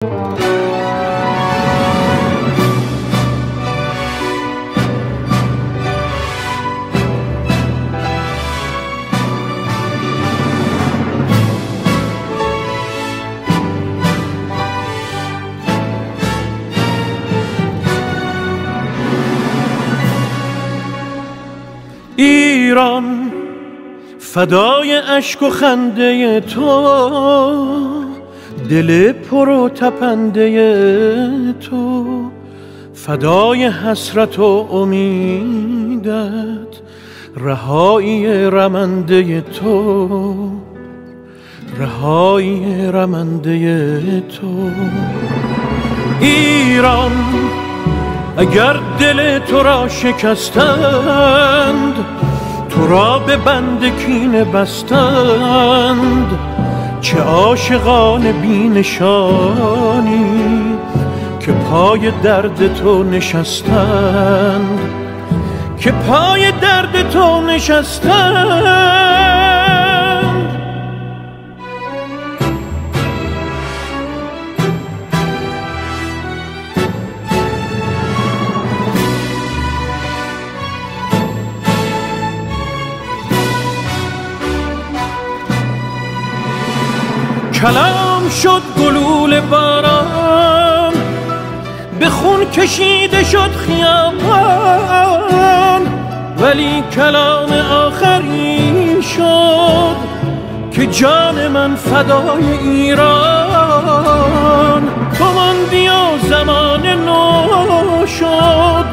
ایران فدای اشک و خنده تو، دل پر و تپنده تو، فدای حسرت و امیدت، رهایی رمنده تو، رهایی رمنده تو. ایران اگر دل تو را شکستند، تو را به بند کینه بستند، چه عاشقان بی نشانی که پای درد تو نشستند، که پای درد تو نشستند. کلام شد گلوله باران، به خون کشیده شد خیابان، ولی کلام آخری شد که جان من فدای ایران. تو ماندی و زمان نو شد،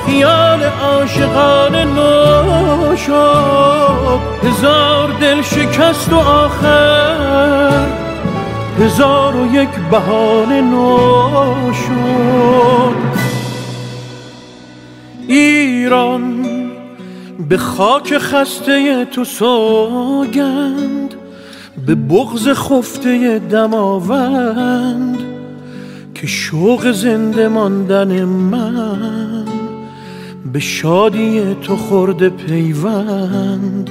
خیال عاشقان نو شد، هزار دل شکست و آخر هزار و یک بهانه نو شد. ایران به خاک خسته تو سوگند، به بغض خفته دماوند، که شوق زنده ماندن من به شادی تو خورده پیوند،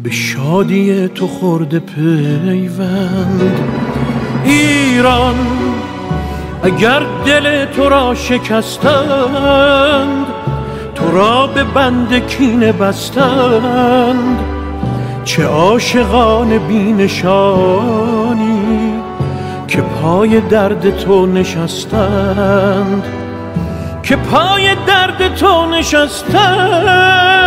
به شادی تو خورده پیوند. ایران اگر دل تو را شکستند، تو را به بند کینه بستند، چه عاشقان بی نشانی که پای درد تو نشستند، که پای درد تو نشستند.